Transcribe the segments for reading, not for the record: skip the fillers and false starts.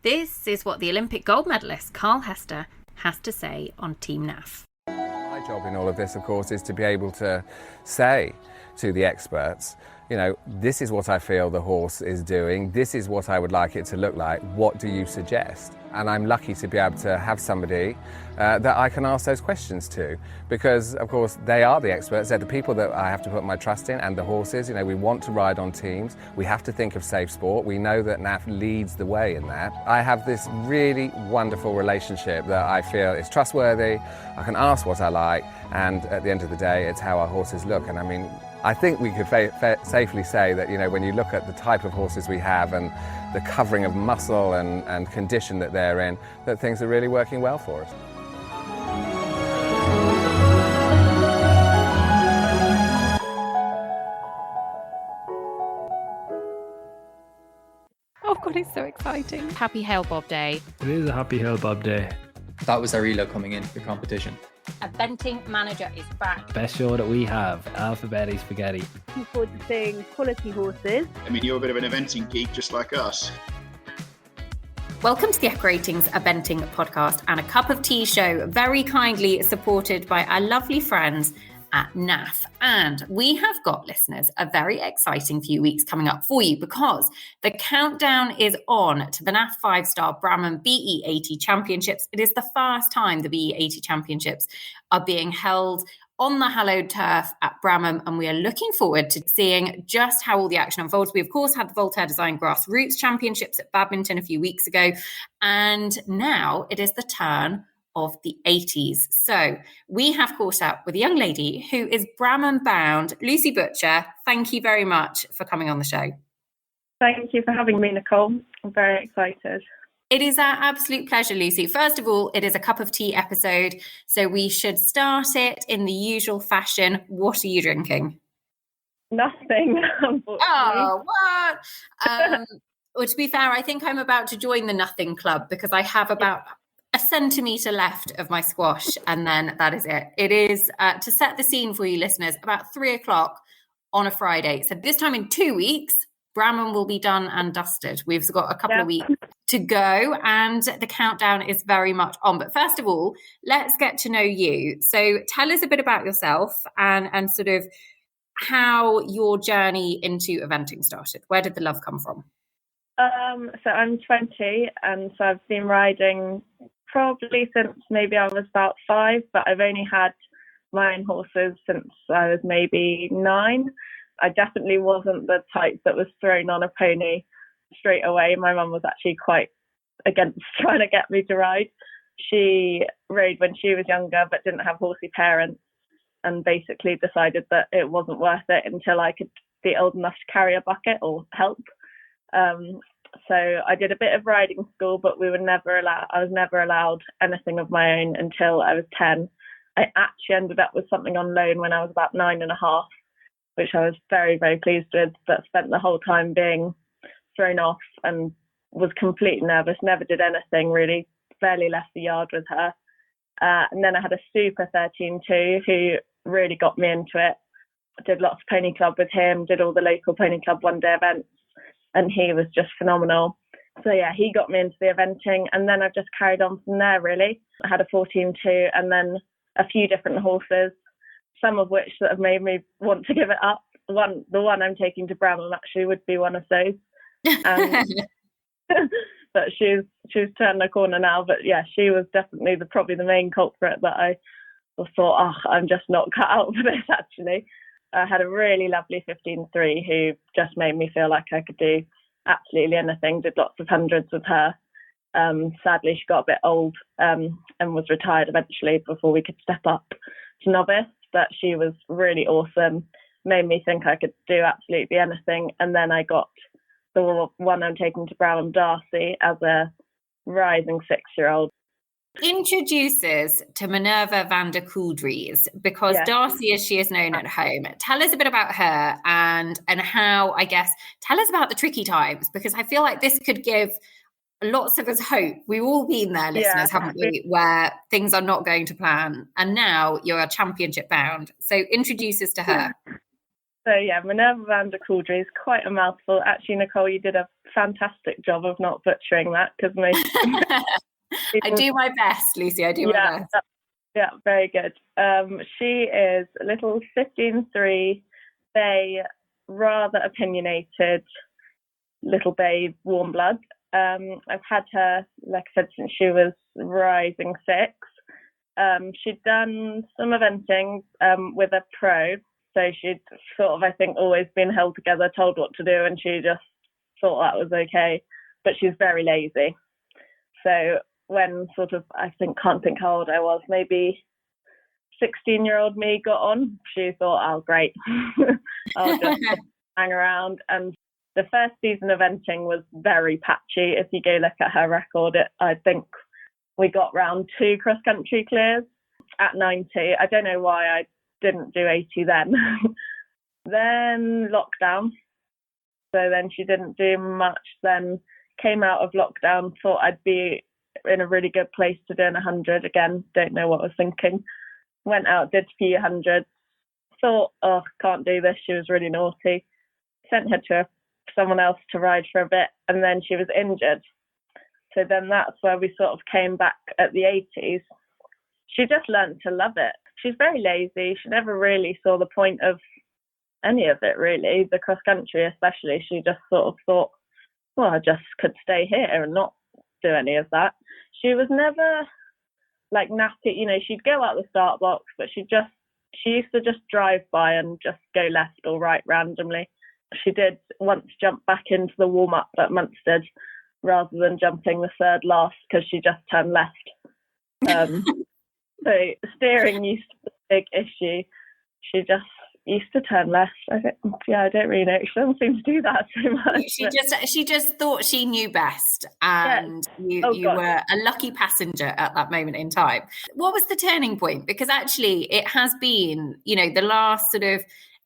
This is what the Olympic gold medalist Carl Hester has to say on Team NAF. My job in all of this, of course, is to be able to say to the experts, you know, this is what I feel the horse is doing, this is what I would like it to look like, what do you suggest? And I'm lucky to be able to have somebody that I can ask those questions to, because of course they are the experts, they're the people that I have to put my trust in, and the horses. You know, we want to ride on teams, we have to think of safe sport, we know that NAF leads the way in that. I have this really wonderful relationship that I feel is trustworthy, I can ask what I like, and at the end of the day it's how our horses look. And I mean, I think we could safely say that, you know, when you look at the type of horses we have and the covering of muscle and condition that they're in, that things are really working well for us. Oh God, it's so exciting. Happy Hail Bob Day. It is a happy Hail Bob Day. That was Arilo coming in for competition. Eventing manager is back. Best show that we have, Alphabetti Spaghetti. Looking forward to seeing quality horses. I mean, you're a bit of an eventing geek just like us. Welcome to the Ratings Eventing podcast and a cup of tea show, very kindly supported by our lovely friends at NAF. And we have got, listeners, a very exciting few weeks coming up for you, because the countdown is on to the NAF 5-star Bramham BE80 Championships. It is the first time the BE80 Championships are being held on the hallowed turf at Bramham, and we are looking forward to seeing just how all the action unfolds. We, of course, had the Voltaire Design Grassroots Championships at Badminton a few weeks ago, and now it is the turn of the 80s. So we have caught up with a young lady who is Bramham bound, Lucy Butcher. Thank you very much for coming on the show. Thank you for having me, Nicole. I'm very excited. It is our absolute pleasure, Lucy. First of all, it is a cup of tea episode, so we should start it in the usual fashion. What are you drinking? Nothing, unfortunately. Oh, what? Well, to be fair, I think I'm about to join the Nothing Club, because I have about a centimetre left of my squash, and then that is it. It is, to set the scene for you listeners, about 3:00 on a Friday. So this time in 2 weeks, Bramham will be done and dusted. We've got a couple of weeks to go, and the countdown is very much on. But first of all, let's get to know you. So tell us a bit about yourself and sort of how your journey into eventing started. Where did the love come from? So I'm 20, and so I've been riding probably since maybe I was about 5, but I've only had my own horses since I was maybe 9. I definitely wasn't the type that was thrown on a pony straight away. My mum was actually quite against trying to get me to ride. She rode when she was younger but didn't have horsey parents, and basically decided that it wasn't worth it until I could be old enough to carry a bucket or help. So I did a bit of riding school, but I was never allowed anything of my own until I was 10. I actually ended up with something on loan when I was about 9.5, which I was very, very pleased with, but spent the whole time being thrown off and was completely nervous, never did anything really, barely left the yard with her. And then I had a super 13 too, who really got me into it. I did lots of pony club with him, did all the local pony club one-day events, and he was just phenomenal. So yeah, he got me into the eventing, and then I've just carried on from there really. I had a 14 too, and then a few different horses, some of which that have made me want to give it up. The one I'm taking to Bramham actually would be one of those. But she's turned the corner now. But yeah, she was definitely probably the main culprit that I thought, I'm just not cut out for this actually. I had a really lovely 15-3 who just made me feel like I could do absolutely anything, did lots of hundreds with her. Sadly, she got a bit old and was retired eventually before we could step up to novice, but she was really awesome, made me think I could do absolutely anything. And then I got the one I'm taking to Bramham, Darcy, as a rising 6-year-old. Introduces to Minerva van der Kuldries, because Darcy, as she is known at home. Tell us a bit about her and how, I guess, tell us about the tricky times, because I feel like this could give lots of us hope. We've all been there, listeners, haven't we, where things are not going to plan, and now you're a championship bound. So introduce us to her. So yeah, Minerva van der Kaldry is quite a mouthful. Actually, Nicole, you did a fantastic job of not butchering that, because most I do my best, Lucy. I do my best. Yeah, very good. She is a little 15-3 bay, rather opinionated little bay warm blood. I've had her, like I said, since she was rising 6. She'd done some eventing with a pro, so she'd sort of, I think, always been held together, told what to do, and she just thought that was okay. But she's very lazy. So when sort of, can't think how old I was, maybe 16-year-old me got on, she thought, oh, great, I'll just hang around. And the first season of eventing was very patchy. If you go look at her record, I think we got round 2 cross-country clears at 90. I don't know why I didn't do 80 then. Then lockdown. So then she didn't do much. Then came out of lockdown, thought I'd be in a really good place to do an 100. Again, don't know what I was thinking. Went out, did a few 100s. Thought, oh, can't do this. She was really naughty. Sent her to someone else to ride for a bit, and then she was injured. So then that's where we sort of came back at the 80s. She just learned to love it. She's very lazy. She never really saw the point of any of it, really. The cross country especially, she just sort of thought, well, I just could stay here and not do any of that. She was never like nappy, she'd go out the start box, but she used to just drive by and just go left or right randomly. She did once jump back into the warm-up at Munstead rather than jumping the third last, because she just turned left. So steering used to be a big issue. She just used to turn left. I don't really know. She doesn't seem to do that so much. She just thought she knew best, and you were a lucky passenger at that moment in time. What was the turning point? Because actually it has been, the last sort of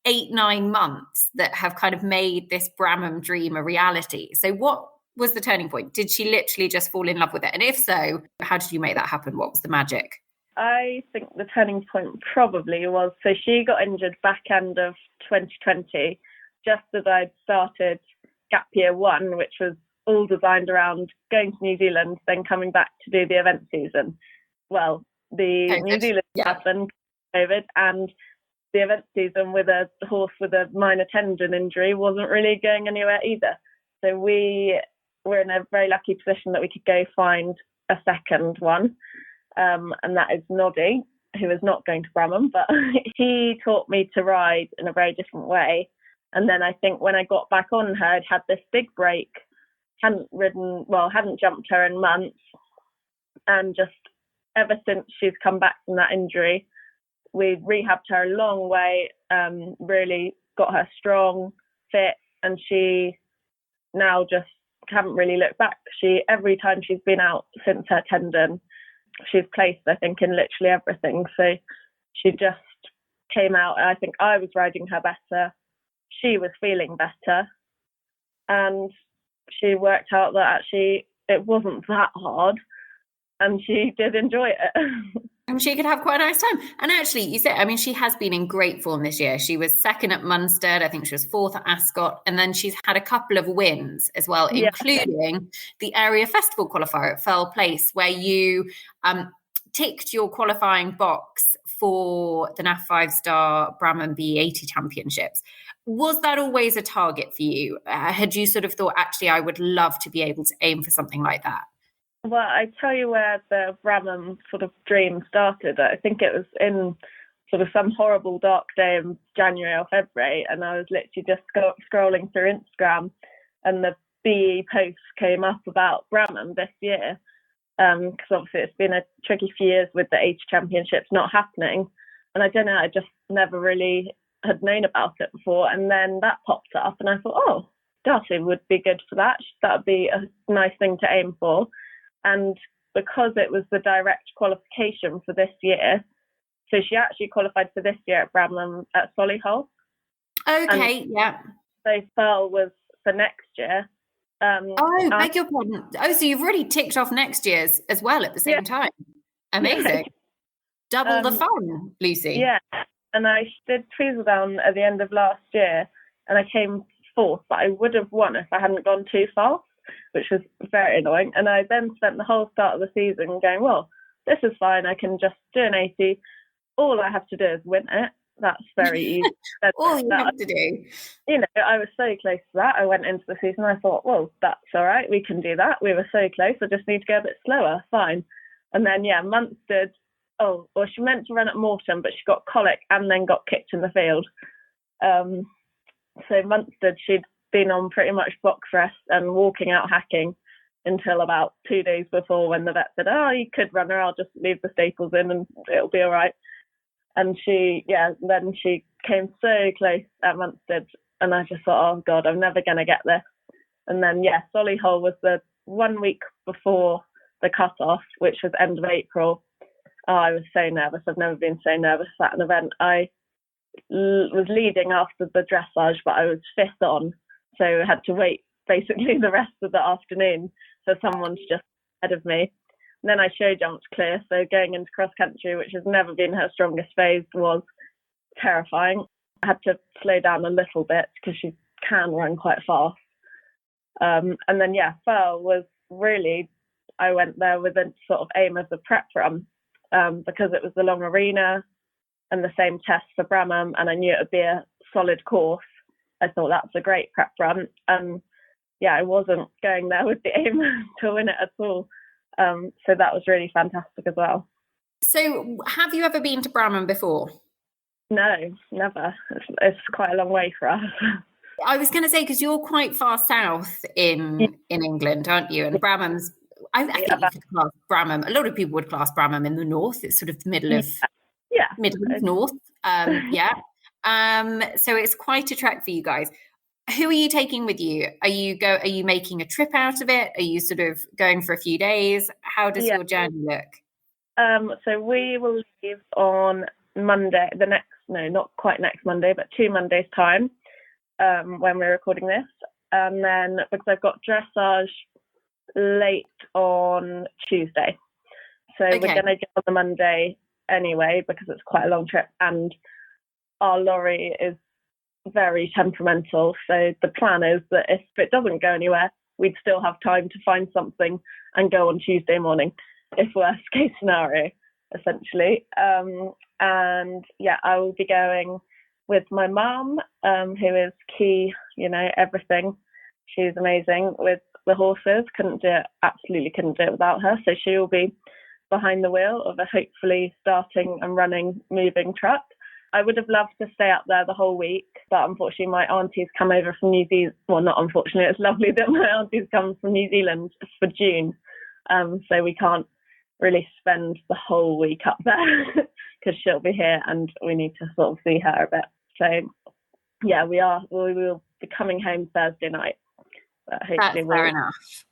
8-9 months that have kind of made this Bramham dream a reality. So what was the turning point? Did she literally just fall in love with it? And if so, how did you make that happen? What was the magic? I think the turning point probably was, so she got injured back end of 2020, just as I'd started Gap Year 1, which was all designed around going to New Zealand, then coming back to do the event season. Well, the COVID. New Zealand happened, COVID, and the event season with a horse with a minor tendon injury wasn't really going anywhere either. So we were in a very lucky position that we could go find a second one. And that is Noddy, who is not going to Bramham, but he taught me to ride in a very different way. And then I think when I got back on her, I'd had this big break, hadn't jumped her in months. And just ever since she's come back from that injury, we rehabbed her a long way, really got her strong, fit, and she now just haven't really looked back. Every time she's been out since her tendon, she's placed, I think, in literally everything. So she just came out, and I think I was riding her better. She was feeling better. And she worked out that actually it wasn't that hard, and she did enjoy it. And she could have quite a nice time. And actually, you said, she has been in great form this year. She was second at Munstead. I think she was fourth at Ascot. And then she's had a couple of wins as well, including the area festival qualifier at Fell Place, where you ticked your qualifying box for the NAF 5-star Bramham BE80 championships. Was that always a target for you? Had you sort of thought, actually, I would love to be able to aim for something like that? Well, I tell you where the Bramham sort of dream started. I think it was in sort of some horrible dark day in January or February, and I was literally just scrolling through Instagram, and the BE post came up about Bramham this year, because obviously it's been a tricky few years with the 80 championships not happening, and I don't know, I just never really had known about it before, and then that popped up, and I thought, oh, Darcy would be good for that. That would be a nice thing to aim for. And because it was the direct qualification for this year, so she actually qualified for this year at Bramham at Solihull. Okay, and yeah. So Pearl was for next year. Beg your pardon. Oh, so you've already ticked off next year's as well at the same time. Amazing. Yeah. Double the fun, Lucy. Yeah. and I did Tweezledown at the end of last year, and I came fourth, but I would have won if I hadn't gone too fast, which was very annoying. And I then spent the whole start of the season going, well, this is fine. I can just do an 80. All I have to do is win it. That's very easy. All you have to do. You know, I was so close to that. I went into the season, I thought, well, that's all right. We can do that. We were so close. I just need to go a bit slower. Fine. And then, Munstead, she meant to run at Moreton, but she got colic and then got kicked in the field. So Munstead, she'd been on pretty much box rest and walking out hacking until about 2 days before, when the vet said, you could run her. I'll just leave the staples in and it'll be all right. And then she came so close at Munstead, and I just thought, oh God, I'm never going to get this. And then, Solihull was the 1 week before the cut-off, which was end of April. I was so nervous. I've never been so nervous at an event. I was leading after the dressage, but I was fifth on, so I had to wait basically the rest of the afternoon for someone to just ahead of me. And then I show jumped clear, so going into cross country, which has never been her strongest phase, was terrifying. I had to slow down a little bit because she can run quite fast. And then Furl was really, I went there with a sort of aim of the prep run, because it was the long arena and the same test for Bramham, and I knew it would be a solid course. I thought that's a great prep run. I wasn't going there with the aim to win it at all. So that was really fantastic as well. So have you ever been to Bramham before? No, never. It's quite a long way for us. I was going to say, because you're quite far south in England, aren't you? And Bramham's, I think you could class Bramham, a lot of people would class Bramham in the north. It's sort of the middle of north. So it's quite a trek for you guys. Who are you taking with you? Are you making a trip out of it? Are you sort of going for a few days? How does your journey look? So we will leave on Monday, not quite next Monday, but 2 Mondays' time, when we're recording this. And then, because I've got dressage late on Tuesday. So we're going to go on the Monday anyway, because it's quite a long trip, and our lorry is very temperamental. So the plan is that if it doesn't go anywhere, we'd still have time to find something and go on Tuesday morning, if worst case scenario, essentially. I will be going with my mum, who is key, everything. She's amazing with the horses. Absolutely couldn't do it without her. So she will be behind the wheel of a hopefully starting and running, moving truck. I would have loved to stay up there the whole week, but unfortunately my auntie's come over from New Zealand. Well, not unfortunately, it's lovely that my auntie's come from New Zealand for June. So we can't really spend the whole week up there because she'll be here and we need to sort of see her a bit. So we will be coming home Thursday night. But hopefully that's fair enough.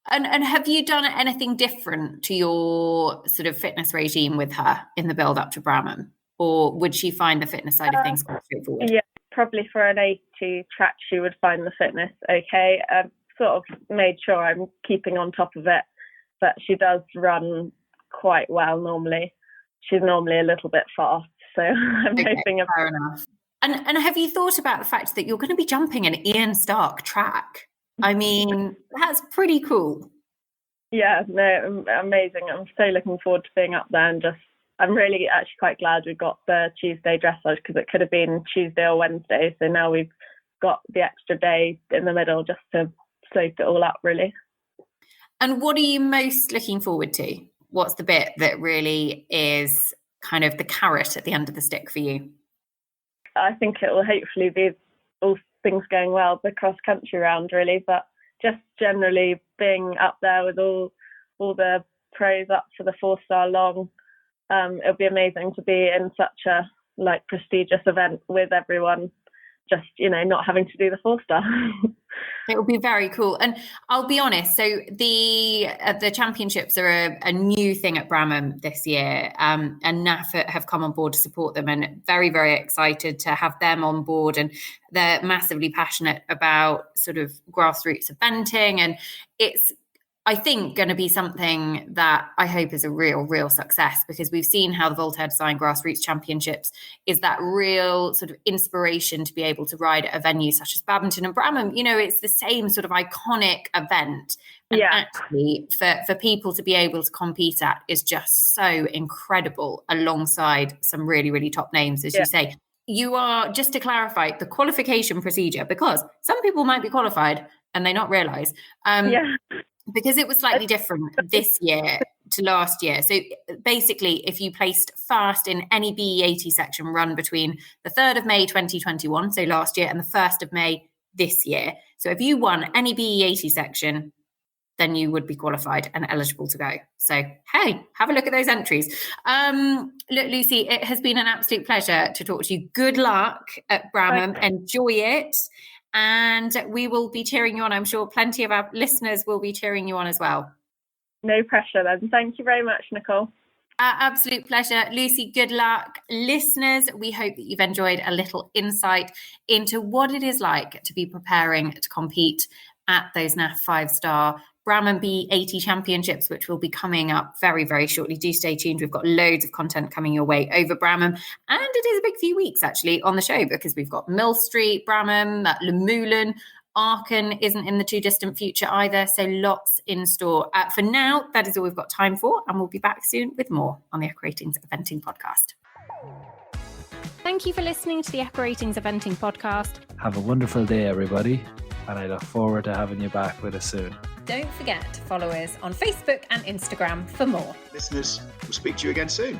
And have you done anything different to your sort of fitness regime with her in the build up to Bramham? Or would she find the fitness side of things quite straightforward? Yeah, probably for an 80 track, she would find the fitness okay. I've sort of made sure I'm keeping on top of it, but she does run quite well normally. She's normally a little bit fast, so I'm hoping. Fair enough. And have you thought about the fact that you're going to be jumping an Ian Stark track? I mean, that's pretty cool. Yeah, no, amazing. I'm so looking forward to being up there, and I'm really actually quite glad we got the Tuesday dressage, because it could have been Tuesday or Wednesday. So now we've got the extra day in the middle just to soak it all up, really. And what are you most looking forward to? What's the bit that really is kind of the carrot at the end of the stick for you? I think it will hopefully be, all things going well, the cross-country round, really. But just generally being up there with all the pros up for the 4-star long. It'll be amazing to be in such a prestigious event with everyone, just not having to do the 4-star. It will be very cool. And I'll be honest, so the championships are a new thing at Bramham this year, and NAF have come on board to support them, and very, very excited to have them on board. And they're massively passionate about sort of grassroots eventing, and it's I think going to be something that I hope is a real success, because we've seen how the Voltaire Design Grassroots Championships is that real sort of inspiration to be able to ride at a venue such as Badminton and Bramham. You know, it's the same sort of iconic event. And actually for people to be able to compete at is just so incredible, alongside some really top names, as you say. You are, just to clarify, the qualification procedure, because some people might be qualified and they not realise. Because it was slightly different this year to last year. So basically, if you placed first in any BE80 section run between the 3rd of May 2021, so last year, and the 1st of May this year. So if you won any BE80 section, then you would be qualified and eligible to go. So, hey, have a look at those entries. Look, Lucy, it has been an absolute pleasure to talk to you. Good luck at Bramham. Enjoy it. And we will be cheering you on. I'm sure plenty of our listeners will be cheering you on as well. No pressure then. Thank you very much, Nicole. Absolute pleasure. Lucy, good luck. Listeners, we hope that you've enjoyed a little insight into what it is like to be preparing to compete at those NAF 5-star Bramham BE80 Championships, which will be coming up very shortly. Do stay tuned. We've got loads of content coming your way over Bramham. And it is a big few weeks, actually, on the show, because we've got Mill Street, Bramham, Lemoulen, Aachen isn't in the too distant future either. So lots in store. For now, that is all we've got time for. And we'll be back soon with more on the Echo Ratings Eventing Podcast. Thank you for listening to the Echo Ratings Eventing Podcast. Have a wonderful day, everybody. And I look forward to having you back with us soon. Don't forget to follow us on Facebook and Instagram for more. Listeners, we'll speak to you again soon.